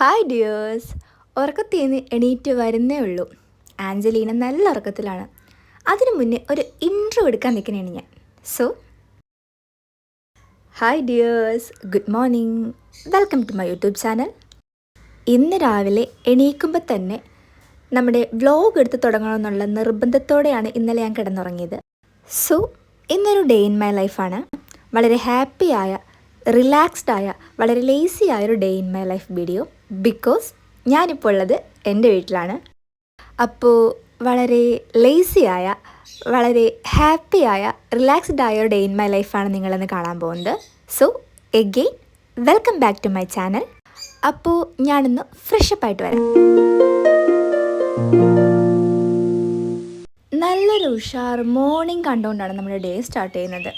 Hi dears. ഉറക്കത്തിന്ന് എണീറ്റ് വരുന്നേ ഉള്ളൂ. ആഞ്ചലീന നല്ല ഉറക്കത്തിലാണ്. അതിനു മുന്നേ ഒരു ഇൻട്രോ എടുക്കാൻ നിൽക്കുന്നതാണ് ഞാൻ. So hi dears, good morning, welcome to my YouTube channel. ഇന്ന് രാവിലെ എണീക്കുമ്പോൾ തന്നെ നമ്മുടെ വ്ലോഗ് എടുത്ത് തുടങ്ങണമെന്നുള്ള നിർബന്ധത്തോടെയാണ് ഇന്നലെ ഞാൻ കിടന്നുറങ്ങിയത്. സോ ഇന്നൊരു ഡേ ഇൻ മൈ ലൈഫാണ്. വളരെ ഹാപ്പിയായ, റിലാക്സ്ഡ് ആയ, വളരെ ലേസി ആയൊരു day in my life video. Because ഞാനിപ്പോൾ ഉള്ളത് എൻ്റെ വീട്ടിലാണ്. അപ്പോൾ വളരെ ലേസിയായ, വളരെ ഹാപ്പിയായ, റിലാക്സ്ഡ് ആയ ഒരു ഡേ ഇൻ മൈ ലൈഫാണ് നിങ്ങളിന്ന് കാണാൻ പോകുന്നത്. So again welcome back to my channel. അപ്പോൾ ഞാനിന്ന് ഫ്രഷപ്പായിട്ട് വരാം. നല്ലൊരു ഉഷാർ മോർണിംഗ് കണ്ടുകൊണ്ടാണ് നമ്മുടെ ഡേ സ്റ്റാർട്ട് ചെയ്യുന്നത്.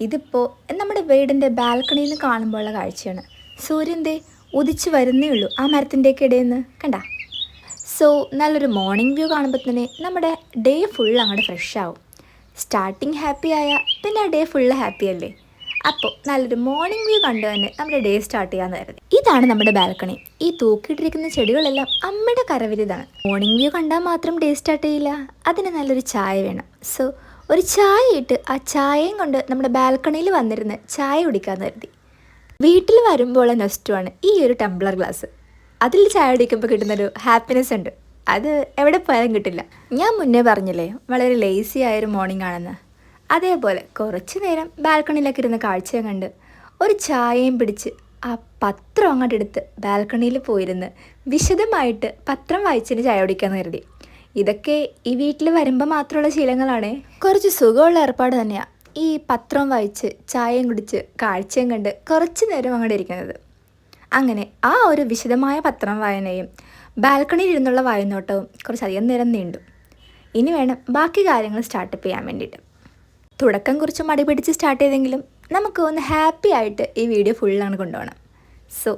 ഇതിപ്പോൾ നമ്മുടെ വീടിൻ്റെ ബാൽക്കണിയിൽ നിന്ന് കാണുമ്പോഴുള്ള കാഴ്ചയാണ്. സൂര്യൻ്റെ ഉദിച്ച് വരുന്നേ ഉള്ളൂ ആ മരത്തിൻ്റെയൊക്കെ ഇടയിൽ നിന്ന്, കണ്ട. സോ നല്ലൊരു മോർണിംഗ് വ്യൂ കാണുമ്പോൾ തന്നെ നമ്മുടെ ഡേ ഫുൾ അങ്ങോട്ട് ഫ്രഷ് ആവും. സ്റ്റാർട്ടിങ് ഹാപ്പി ആയാൽ പിന്നെ ആ ഡേ ഫുള്ള് ഹാപ്പി അല്ലേ. അപ്പോൾ നല്ലൊരു മോർണിംഗ് വ്യൂ കണ്ടു തന്നെ നമ്മുടെ ഡേ സ്റ്റാർട്ട് ചെയ്യാമെന്ന് കരുതി. ഇതാണ് നമ്മുടെ ബാൽക്കണി. ഈ തൂക്കിയിട്ടിരിക്കുന്ന ചെടികളെല്ലാം അമ്മയുടെ കരവിരുതാണ്. മോർണിംഗ് വ്യൂ കണ്ടാൽ മാത്രം ഡേ സ്റ്റാർട്ട് ചെയ്യില്ല, അതിന് നല്ലൊരു ചായ വേണം. സോ ഒരു ചായ ഇട്ട് ആ ചായയും കൊണ്ട് നമ്മുടെ ബാൽക്കണിയിൽ വന്നിരുന്ന് ചായ കുടിക്കാമെന്ന് കരുതി. വീട്ടിൽ വരുമ്പോൾ നെസ്റ്റുമാണ് ഈ ഒരു ടംബ്ലർ ഗ്ലാസ്. അതിൽ ചായ കുടിക്കുമ്പോൾ കിട്ടുന്നൊരു ഹാപ്പിനെസ് ഉണ്ട്, അത് എവിടെ പോയാലും കിട്ടില്ല. ഞാൻ മുന്നേ പറഞ്ഞില്ലേ വളരെ ലേസി ആയൊരു മോർണിംഗ് ആണെന്ന്. അതേപോലെ കുറച്ച് നേരം ബാൽക്കണിയിലൊക്കെ ഇരുന്ന് കാഴ്ചയും കണ്ട് ഒരു ചായയും പിടിച്ച് ആ പത്രം അങ്ങോട്ട് എടുത്ത് ബാൽക്കണിയിൽ പോയിരുന്ന് വിശദമായിട്ട് പത്രം വായിച്ചതിന് ചായ കുടിക്കാമെന്ന് കരുതി. ഇതൊക്കെ ഈ വീട്ടിൽ വരുമ്പോൾ മാത്രമുള്ള ശീലങ്ങളാണ്. കുറച്ച് സുഖമുള്ള ഏർപ്പാട് തന്നെയാണ് ഈ പത്രം വായിച്ച് ചായയും കുടിച്ച് കാഴ്ചയും കണ്ട് കുറച്ച് നേരം അങ്ങോട്ട് ഇരിക്കുന്നത്. അങ്ങനെ ആ ഒരു വിശദമായ പത്രം വായനയും ബാൽക്കണിയിൽ ഇരുന്നുള്ള വായനോട്ടവും കുറച്ചധികം നേരം നീണ്ടു. ഇനി വേണം ബാക്കി കാര്യങ്ങൾ സ്റ്റാർട്ടപ്പ് ചെയ്യാൻ വേണ്ടിയിട്ട്. തുടക്കം കുറച്ച് മടി പിടിച്ച് സ്റ്റാർട്ട് ചെയ്തെങ്കിലും നമുക്ക് ഒന്ന് ഹാപ്പി ആയിട്ട് ഈ വീഡിയോ ഫുള്ളാണ് കൊണ്ടുപോകണം. സോ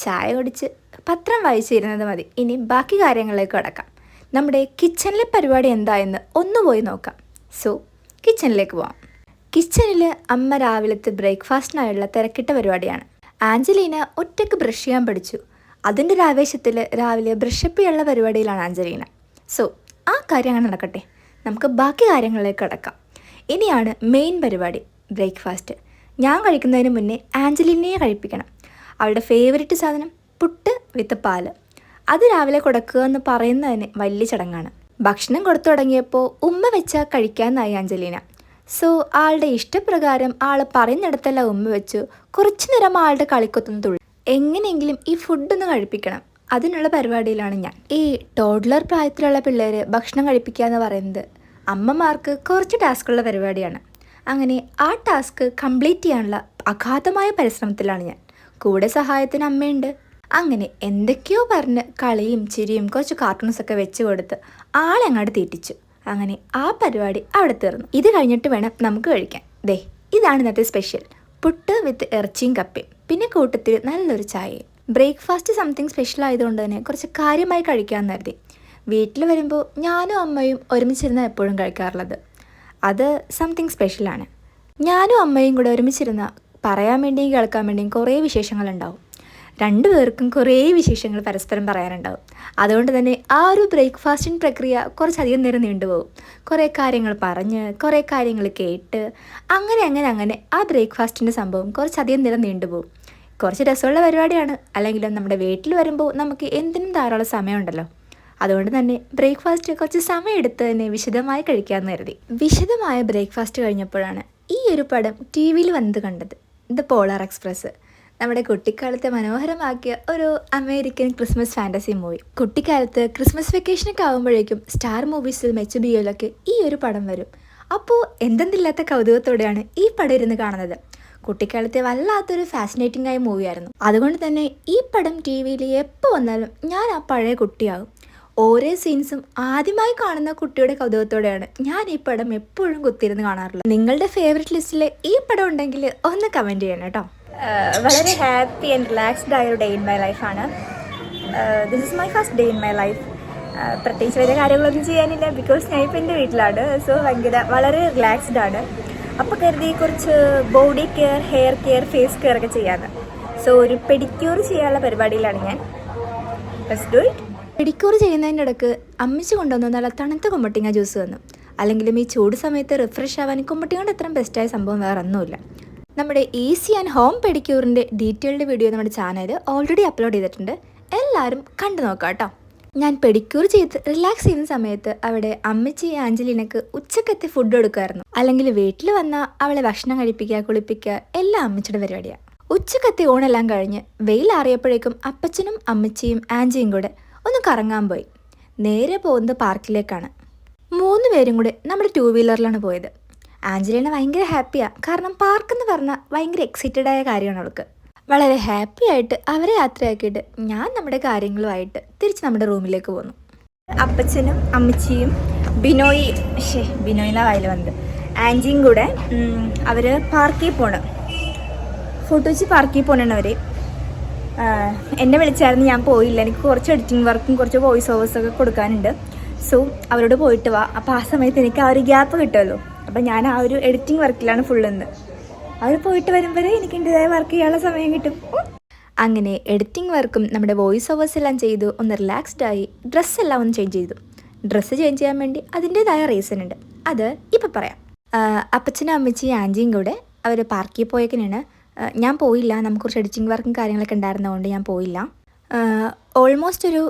ചായ കുടിച്ച് പത്രം വായിച്ചിരുന്നത് മതി. ഇനി ബാക്കി കാര്യങ്ങളിലേക്ക് കടക്കാം. നമ്മുടെ കിച്ചണിലെ പരിപാടി എന്തായെന്ന് ഒന്ന് പോയി നോക്കാം. സോ കിച്ചണിലേക്ക് പോവാം. കിച്ചണിൽ അമ്മ രാവിലത്തെ ബ്രേക്ക്ഫാസ്റ്റിനായുള്ള തിരക്കിട്ട പരിപാടിയാണ്. ആഞ്ചലീന ഒറ്റയ്ക്ക് ബ്രഷ് ചെയ്യാൻ പഠിച്ചു. അതിൻ്റെ ഒരു ആവേശത്തിൽ രാവിലെ ബ്രഷപ്പ് ചെയ്യാനുള്ള പരിപാടിയിലാണ് ആഞ്ചലീന. സോ ആ കാര്യം അങ്ങനെ നടക്കട്ടെ, നമുക്ക് ബാക്കി കാര്യങ്ങളിലേക്ക് കടക്കാം. ഇനിയാണ് മെയിൻ പരിപാടി, ബ്രേക്ക്ഫാസ്റ്റ്. ഞാൻ കഴിക്കുന്നതിന് മുന്നേ ആഞ്ചലീനയെ കഴിപ്പിക്കണം. അവളുടെ ഫേവറേറ്റ് സാധനം പുട്ട് വിത്ത് പാല്. അത് രാവിലെ കൊടുക്കുക എന്ന് പറയുന്നതിന് വലിയ ചടങ്ങാണ്. ഭക്ഷണം കൊടുത്തു തുടങ്ങിയപ്പോൾ ഉമ്മ വെച്ചാൽ കഴിക്കാമെന്നായി ആഞ്ചലീന. സോ ആളുടെ ഇഷ്ടപ്രകാരം ആൾ പറയുന്നിടത്തെല്ലാം ഉമ്മ വെച്ചു കുറച്ചു നേരം ആളുടെ കളിക്കൊത്തുന്ന തുള്ളി. എങ്ങനെയെങ്കിലും ഈ ഫുഡൊന്ന് കഴിപ്പിക്കണം, അതിനുള്ള പരിപാടിയിലാണ് ഞാൻ. ഈ ടോഡ്ലർ പ്രായത്തിലുള്ള പിള്ളേർ ഭക്ഷണം കഴിപ്പിക്കുക എന്ന് പറയുന്നത് അമ്മമാർക്ക് കുറച്ച് ടാസ്കുള്ള പരിപാടിയാണ്. അങ്ങനെ ആ ടാസ്ക് കംപ്ലീറ്റ് ചെയ്യാനുള്ള അഗാധമായ പരിശ്രമത്തിലാണ് ഞാൻ. കൂടെ സഹായത്തിന് അമ്മയുണ്ട്. അങ്ങനെ എന്തൊക്കെയോ പറഞ്ഞ് കളിയും ചിരിയും കുറച്ച് കാർട്ടൂൺസൊക്കെ വെച്ച് കൊടുത്ത് ആളെ അങ്ങോട്ട് തീറ്റിച്ചു. അങ്ങനെ ആ പരിപാടി അവിടെ തീർന്നു. ഇത് കഴിഞ്ഞിട്ട് വേണം നമുക്ക് കഴിക്കാൻ. ദേ ഇതാണ് ഇന്നത്തെ സ്പെഷ്യൽ, പുട്ട് വിത്ത് ഇറച്ചിയും കപ്പയും, പിന്നെ കൂട്ടത്തിൽ നല്ലൊരു ചായയും. ബ്രേക്ക്ഫാസ്റ്റ് സംതിങ് സ്പെഷ്യൽ ആയതുകൊണ്ട് തന്നെ കുറച്ച് കാര്യമായി കഴിക്കാമെന്ന് കരുതി. വീട്ടിൽ വരുമ്പോൾ ഞാനും അമ്മയും ഒരുമിച്ചിരുന്ന് എപ്പോഴും കഴിക്കാറുള്ളത്. അത് സംതിങ് സ്പെഷ്യലാണ്. ഞാനും അമ്മയും കൂടെ ഒരുമിച്ചിരുന്ന് പറയാൻ വേണ്ടിയും കേൾക്കാൻ വേണ്ടിയും കുറേ വിശേഷങ്ങളുണ്ടാവും. രണ്ടുപേർക്കും കുറേ വിശേഷങ്ങൾ പരസ്പരം പറയാനുണ്ടാവും. അതുകൊണ്ട് തന്നെ ആ ഒരു ബ്രേക്ക്ഫാസ്റ്റിംഗ് പ്രക്രിയ കുറച്ചധികം നേരം നീണ്ടുപോകും. കുറേ കാര്യങ്ങൾ പറഞ്ഞ് കുറേ കാര്യങ്ങൾ കേട്ട് അങ്ങനെ ആ ബ്രേക്ക്ഫാസ്റ്റിൻ്റെ സംഭവം കുറച്ചധികം നേരം നീണ്ടുപോകും. കുറച്ച് രസമുള്ള പരിപാടിയാണ്. അല്ലെങ്കിലും നമ്മുടെ വീട്ടിൽ വരുമ്പോൾ നമുക്ക് എന്തിനും ധാരാളം സമയമുണ്ടല്ലോ. അതുകൊണ്ട് തന്നെ ബ്രേക്ക്ഫാസ്റ്റ് കുറച്ച് സമയം എടുത്ത് തന്നെ വിശദമായി കഴിക്കാമെന്ന് കരുതി. വിശദമായ ബ്രേക്ക്ഫാസ്റ്റ് കഴിഞ്ഞപ്പോഴാണ് ഈ ഒരു പടം ടി വിയിൽ വന്നത് കണ്ടത്. ദ പോളാർ എക്സ്പ്രസ്, നമ്മുടെ കുട്ടിക്കാലത്തെ മനോഹരമാക്കിയ ഒരു അമേരിക്കൻ ക്രിസ്മസ് ഫാൻറ്റസി മൂവി. കുട്ടിക്കാലത്ത് ക്രിസ്മസ് വെക്കേഷനൊക്കെ ആകുമ്പോഴേക്കും സ്റ്റാർ മൂവീസിലും HBO-ലൊക്കെ ഈ ഒരു പടം വരും. അപ്പോൾ എന്തെന്നില്ലാത്ത കൗതുകത്തോടെയാണ് ഈ പടം ഇരുന്ന് കാണുന്നത്. കുട്ടിക്കാലത്തെ വല്ലാത്തൊരു ഫാസിനേറ്റിംഗ് ആയ മൂവിയായിരുന്നു. അതുകൊണ്ട് തന്നെ ഈ പടം ടി വിയിൽ എപ്പോൾ വന്നാലും ഞാൻ ആ പഴയ കുട്ടിയാകും. ഓരോ സീൻസും ആദ്യമായി കാണുന്ന കുട്ടിയുടെ കൗതുകത്തോടെയാണ് ഞാൻ ഈ പടം എപ്പോഴും കുത്തിയിരുന്ന് കാണാറുള്ളത്. നിങ്ങളുടെ ഫേവറേറ്റ് ലിസ്റ്റിൽ ഈ പടം ഉണ്ടെങ്കിൽ ഒന്ന് കമൻറ്റ് ചെയ്യണം കേട്ടോ. വളരെ ഹാപ്പി ആൻഡ് റിലാക്സ്ഡ് ആയ ഒരു ഡേ ഇൻ മൈ ലൈഫാണ്. This is my first day in my life. പ്രത്യേകിച്ച് വലിയ കാര്യങ്ങളൊന്നും ചെയ്യാനില്ല, ബിക്കോസ് ഞാൻ ഇപ്പോൾ എൻ്റെ വീട്ടിലാണ്. സോ വളരെ റിലാക്സ്ഡ് ആണ്. അപ്പോൾ കരുതി കുറച്ച് body care, hair care, face care ഒക്കെ ചെയ്യാമെന്ന്. സോ ഒരു പെഡിക്യൂർ ചെയ്യാനുള്ള പരിപാടിയിലാണ് ഞാൻ. Let's do it. പെഡിക്യൂർ ചെയ്യുന്നതിൻ്റെ ഇടയ്ക്ക് അമ്മച്ചി കൊണ്ടുവന്നു നല്ല തണുത്ത കുമ്പട്ടിങ്ങ ജ്യൂസ് തന്നു. അല്ലെങ്കിലും ഈ ചൂട് സമയത്ത് റിഫ്രഷ് ആവാൻ കുമ്പട്ടിങ്ങയുടെ അത്രയും ബെസ്റ്റായ സംഭവം വേറെ ഒന്നുമില്ല. നമ്മുടെ ഈസി ആൻഡ് ഹോം പെഡിക്യൂറിൻ്റെ ഡീറ്റെയിൽഡ് വീഡിയോ നമ്മുടെ ചാനലിൽ ഓൾറെഡി അപ്ലോഡ് ചെയ്തിട്ടുണ്ട്. എല്ലാവരും കണ്ടു നോക്കാം കേട്ടോ. ഞാൻ പെഡിക്യൂർ ചെയ്ത് റിലാക്സ് ചെയ്യുന്ന സമയത്ത് അവിടെ അമ്മച്ചി ആഞ്ചലീനക്ക് ഉച്ചക്കത്തെ ഫുഡ് കൊടുക്കുമായിരുന്നു. അല്ലെങ്കിൽ വീട്ടിൽ വന്നാൽ അവളെ ഭക്ഷണം കഴിപ്പിക്കുക, കുളിപ്പിക്കുക എല്ലാം അമ്മച്ചിയുടെ പരിപാടിയാണ്. ഉച്ചക്കത്തെ ഊണെല്ലാം കഴിഞ്ഞ് വെയിലാറിയപ്പോഴേക്കും അപ്പച്ചനും അമ്മച്ചിയും ആൻജിയും കൂടെ ഒന്ന് കറങ്ങാൻ പോയി. നേരെ പോകുന്നത് പാർക്കിലേക്കാണ്. 3 പേരും കൂടെ നമ്മുടെ 2 വീലറിലാണ് പോയത്. ആഞ്ചലീന ഭയങ്കര ഹാപ്പിയാണ്. കാരണം പാർക്ക് എന്ന് പറഞ്ഞാൽ ഭയങ്കര എക്സൈറ്റഡ് ആയ കാര്യമാണ് അവൾക്ക്. വളരെ ഹാപ്പി ആയിട്ട് അവരെ യാത്രയാക്കിയിട്ട് ഞാൻ നമ്മുടെ കാര്യങ്ങളുമായിട്ട് തിരിച്ച് നമ്മുടെ റൂമിലേക്ക് പോന്നു. അപ്പച്ചനും അമ്മച്ചിയും ബിനോയില വായിൽ വന്നത് ആൻജിയും കൂടെ അവർ പാർക്കിൽ പോണ്. ഫോട്ടോച്ച് പാർക്കിൽ പോകണാണ് അവർ. എന്നെ വിളിച്ചായിരുന്നു, ഞാൻ പോയില്ല. എനിക്ക് കുറച്ച് എഡിറ്റിംഗ് വർക്കും കുറച്ച് വോയിസ് ഓവേഴ്സൊക്കെ കൊടുക്കാനുണ്ട്. സോ അവരോട് പോയിട്ട് വാ. അപ്പോൾ ആ സമയത്ത് എനിക്ക് ആ ഒരു ഗ്യാപ്പ് കിട്ടുമല്ലോ. അപ്പം ഞാൻ ആ ഒരു എഡിറ്റിംഗ് വർക്കിലാണ് ഫുള്ളെന്ന്. അവർ പോയിട്ട് വരുമ്പോഴേ എനിക്ക് എൻ്റെതായ വർക്ക് ചെയ്യാനുള്ള സമയം കിട്ടും. അങ്ങനെ എഡിറ്റിംഗ് വർക്കും നമ്മുടെ വോയിസ് ഓവേഴ്സ് എല്ലാം ചെയ്തു. ഒന്ന് റിലാക്സ്ഡായി ഡ്രസ്സെല്ലാം ഒന്ന് ചേഞ്ച് ചെയ്തു. ഡ്രസ്സ് ചേഞ്ച് ചെയ്യാൻ വേണ്ടി അതിൻ്റേതായ റീസൺ ഉണ്ട്. അത് ഇപ്പം പറയാം. അപ്പച്ചനും അമ്മച്ചിയും ആൻജിയും കൂടെ അവർ പാർക്കിൽ പോയേക്കിനാണ്. ഞാൻ പോയില്ല. നമുക്ക് കുറച്ച് എഡിറ്റിംഗ് വർക്കും കാര്യങ്ങളൊക്കെ ഉണ്ടായിരുന്നതുകൊണ്ട് ഞാൻ പോയില്ല. ഓൾമോസ്റ്റ് ഒരു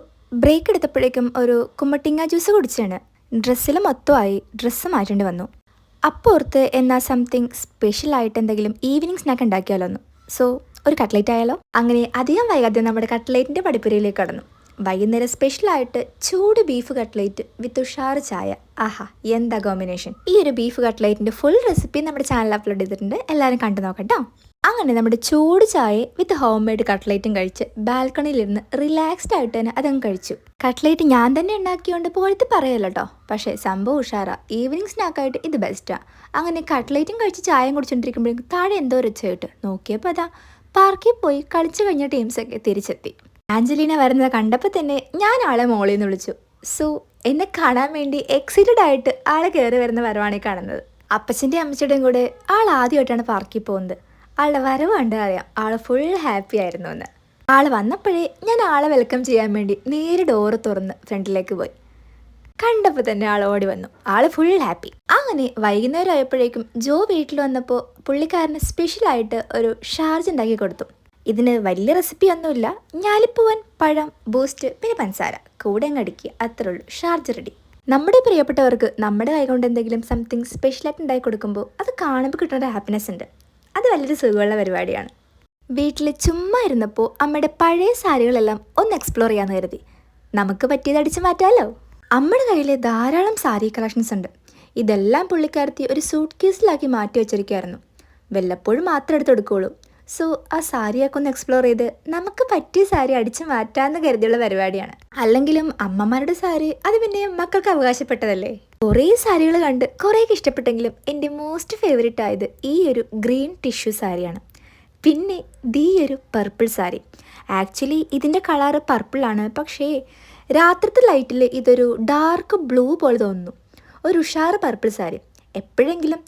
ബ്രേക്ക് എടുത്തപ്പോഴേക്കും ഒരു കുമ്പട്ടിങ്ങ ജ്യൂസ് കുടിച്ചാണ്. ഡ്രസ്സിൽ മൊത്തമായി ഡ്രസ്സ് മാറ്റേണ്ടി വന്നു. അപ്പോൾ ഓർത്ത് എന്നാൽ സംതിങ് സ്പെഷ്യലായിട്ട് എന്തെങ്കിലും ഈവനിങ് സ്നാക്ക് ഉണ്ടാക്കിയാലോ ഒന്ന്. സോ ഒരു കട്ട്ലേറ്റ് ആയാലോ. അങ്ങനെ അധികം വൈകാതെ നമ്മുടെ കട്ട്ലേറ്റിൻ്റെ പടിപ്പുരയിലേക്ക് കടന്നു. വൈകുന്നേരം സ്പെഷ്യലായിട്ട് ചൂട് ബീഫ് കട്ട്ലേറ്റ് വിത്ത് ഉഷാറ് ചായ. ആഹാ, എന്താ കോമ്പിനേഷൻ. ഈ ഒരു ബീഫ് കട്ട്ലേറ്റിൻ്റെ ഫുൾ റെസിപ്പി നമ്മുടെ ചാനലിൽ അപ്ലോഡ് ചെയ്തിട്ടുണ്ട്. എല്ലാവരും കണ്ടു നോക്കട്ടോ. അങ്ങനെ നമ്മുടെ ചൂട് ചായ വിത്ത് ഹോം മെയ്ഡ് കട്ട്ലേറ്റും കഴിച്ച് ബാൽക്കണിയിലിരുന്ന് റിലാക്സ്ഡ് ആയിട്ട് തന്നെ അതങ്ങ് കഴിച്ചു. കട്ട്ലേറ്റ് ഞാൻ തന്നെ ഉണ്ടാക്കിയോണ്ട് പോഴത്ത് പറയല്ലോ കേട്ടോ. പക്ഷേ സംഭവം ഉഷാറാ. ഈവനിങ് സ്നാക്കായിട്ട് ഇത് ബെസ്റ്റാണ്. അങ്ങനെ കട്ട്ലേറ്റും കഴിച്ച് ചായയും കുടിച്ചുകൊണ്ടിരിക്കുമ്പോഴേക്കും താഴെ എന്തോ രക്ഷയായിട്ട് നോക്കിയപ്പോൾ അതാ പാർക്കിൽ പോയി കളിച്ചു കഴിഞ്ഞ ടീംസൊക്കെ തിരിച്ചെത്തി. ആഞ്ചലീന വരുന്നത് കണ്ടപ്പോൾ തന്നെ ഞാൻ ആളെ മോളിൽ നിന്ന് വിളിച്ചു. സോ എന്നെ കാണാൻ വേണ്ടി എക്സൈറ്റഡ് ആയിട്ട് ആളെ കയറി വരുന്ന വരവാണ് കാണുന്നത്. അപ്പച്ചൻ്റെയും അമ്മച്ചിയുടെയും കൂടെ ആൾ ആദ്യമായിട്ടാണ് പാർക്കിൽ പോകുന്നത്. ആളുടെ വരവ് കണ്ടാൽ അറിയാം ആൾ ഫുൾ ഹാപ്പി ആയിരുന്നു എന്ന്. ആൾ വന്നപ്പോഴേ ഞാൻ ആളെ വെൽക്കം ചെയ്യാൻ വേണ്ടി നേരെ ഡോറ് തുറന്ന് ഫ്രണ്ടിലേക്ക് പോയി. കണ്ടപ്പോൾ തന്നെ ആൾ ഓടി വന്നു. ആൾ ഫുൾ ഹാപ്പി. അങ്ങനെ വൈകുന്നേരം ആയപ്പോഴേക്കും ജോ വീട്ടിൽ വന്നപ്പോൾ പുള്ളിക്കാരന് സ്പെഷ്യലായിട്ട് ഒരു ഷാർജ് ഉണ്ടാക്കി കൊടുത്തു. ഇതിന് വലിയ റെസിപ്പി ഒന്നുമില്ല. ഞാലിപ്പൂവൻ, പഴം, ബൂസ്റ്റ്, പിന്നെ പഞ്ചസാര കൂടെ അങ്ങ് അടിക്കുക. അത്രേ ഉള്ളൂ. ഷാർജ് റെഡി. നമ്മുടെ പ്രിയപ്പെട്ടവർക്ക് നമ്മുടെ കൈകൊണ്ട് എന്തെങ്കിലും സംതിങ് സ്പെഷ്യലായിട്ട് ഉണ്ടാക്കി കൊടുക്കുമ്പോൾ അത് കാണുമ്പോൾ കിട്ടുന്ന ഹാപ്പിനെസ് ഉണ്ട്. അത് വലിയൊരു സുഖമുള്ള പരിപാടിയാണ്. വീട്ടിൽ ചുമ്മാ ഇരുന്നപ്പോൾ അമ്മയുടെ പഴയ സാരികളെല്ലാം ഒന്ന് എക്സ്പ്ലോർ ചെയ്യാമെന്ന് കരുതി. നമുക്ക് പറ്റിയത് അടിച്ചു മാറ്റാമല്ലോ. അമ്മയുടെ കയ്യിൽ ധാരാളം സാരി കളക്ഷൻസ് ഉണ്ട്. ഇതെല്ലാം പുള്ളിക്കാരത്തി ഒരു സൂട്ട് കേസിലാക്കി മാറ്റി വെച്ചിരിക്കുകയായിരുന്നു. വല്ലപ്പോഴും മാത്രം എടുത്തെടുക്കുകയുള്ളൂ. സോ ആ സാരിയൊക്കെ ഒന്ന് എക്സ്പ്ലോർ ചെയ്ത് നമുക്ക് പറ്റിയ സാരി അടിച്ചു മാറ്റാമെന്ന് കരുതിയുള്ള പരിപാടിയാണ്. അല്ലെങ്കിലും അമ്മമാരുടെ സാരി അത് പിന്നെ മക്കൾക്ക് അവകാശപ്പെട്ടതല്ലേ. കുറേ സാരികൾ കണ്ട് കുറേയൊക്കെ ഇഷ്ടപ്പെട്ടെങ്കിലും എൻ്റെ മോസ്റ്റ് ഫേവറേറ്റ് ആയത് ഈ ഒരു ഗ്രീൻ ടിഷ്യൂ സാരിയാണ്. പിന്നെ ഈ ഒരു പർപ്പിൾ സാരി. ആക്ച്വലി ഇതിൻ്റെ കളറ് പർപ്പിളാണ്. പക്ഷേ രാത്രിത്തെ ലൈറ്റിൽ ഇതൊരു ഡാർക്ക് ബ്ലൂ പോലെ തോന്നുന്നു. ഒരു ഉഷാറ് പർപ്പിൾ സാരി. എപ്പോഴെങ്കിലും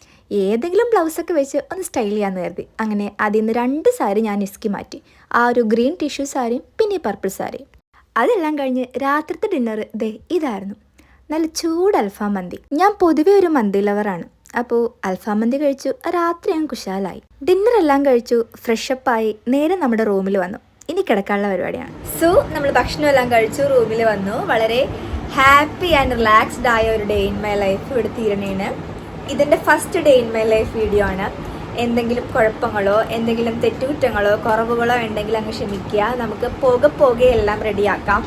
ഏതെങ്കിലും ബ്ലൗസൊക്കെ വെച്ച് ഒന്ന് സ്റ്റൈൽ ചെയ്യാമെന്ന് കരുതി. അങ്ങനെ അതിൽ നിന്ന് 2 സാരി ഞാൻ ഇസ്കി മാറ്റി. ആ ഒരു ഗ്രീൻ ടിഷ്യൂ സാരിയും പിന്നെ പർപ്പിൾ സാരിയും. അതെല്ലാം കഴിഞ്ഞ് രാത്രിത്തെ ഡിന്നർ ഇതായിരുന്നു. നല്ല ചൂട് അൽഫാം മന്തി. ഞാൻ പൊതുവെ ഒരു മന്തി ലവറാണ്. അപ്പോൾ അൽഫാം മന്തി കഴിച്ചു. രാത്രി ഞാൻ കുശാലായി. ഡിന്നറെല്ലാം കഴിച്ചു. ഫ്രഷപ്പായി നേരെ നമ്മുടെ റൂമിൽ വന്നു. ഇനി കിടക്കാനുള്ള പരിപാടിയാണ്. സോ നമ്മൾ ഭക്ഷണമെല്ലാം കഴിച്ചു, റൂമിൽ വന്നു. വളരെ ഹാപ്പി ആൻഡ് റിലാക്സ്ഡ് ആയ ഒരു ഡേ ഇൻ മൈ ലൈഫ് ഇവിടെ തീരണേന്. ഇതിൻ്റെ first day in my life video ആണ്. എന്തെങ്കിലും കുഴപ്പങ്ങളോ എന്തെങ്കിലും തെറ്റുകുറ്റങ്ങളോ കുറവുകളോ ഉണ്ടെങ്കിൽ അങ്ങ് ക്ഷമിക്കുക. നമുക്ക് പോകെ എല്ലാം റെഡിയാക്കാം.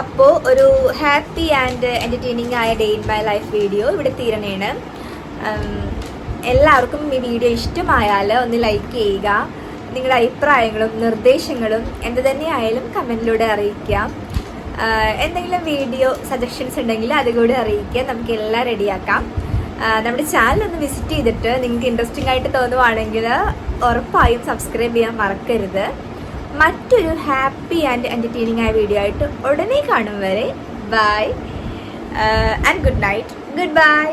അപ്പോൾ ഒരു ഹാപ്പി ആൻഡ് എൻ്റർടൈനിങ് ആയ day in my life video ഇവിടെ തീരണേണ്. എല്ലാവർക്കും ഈ വീഡിയോ ഇഷ്ടമായാൽ ഒന്ന് ലൈക്ക് ചെയ്യുക. നിങ്ങളുടെ അഭിപ്രായങ്ങളും നിർദ്ദേശങ്ങളും എന്ത് തന്നെയായാലും കമൻറ്റിലൂടെ അറിയിക്കാം. എന്തെങ്കിലും വീഡിയോ സജഷൻസ് ഉണ്ടെങ്കിൽ അതുകൂടി അറിയിക്കുക. നമുക്ക് എല്ലാം റെഡിയാക്കാം. നമ്മുടെ ചാനൽ ഒന്ന് വിസിറ്റ് ചെയ്തിട്ട് നിങ്ങൾക്ക് ഇൻട്രസ്റ്റിംഗ് ആയിട്ട് തോന്നുവാണെങ്കിൽ ഉറപ്പായും സബ്സ്ക്രൈബ് ചെയ്യാൻ മറക്കരുത്. മറ്റൊരു ഹാപ്പി ആൻഡ് എൻ്റർടൈനിങ് ആയ വീഡിയോ ആയിട്ട് ഉടനെ കാണും വരെ bye and good night. Good by.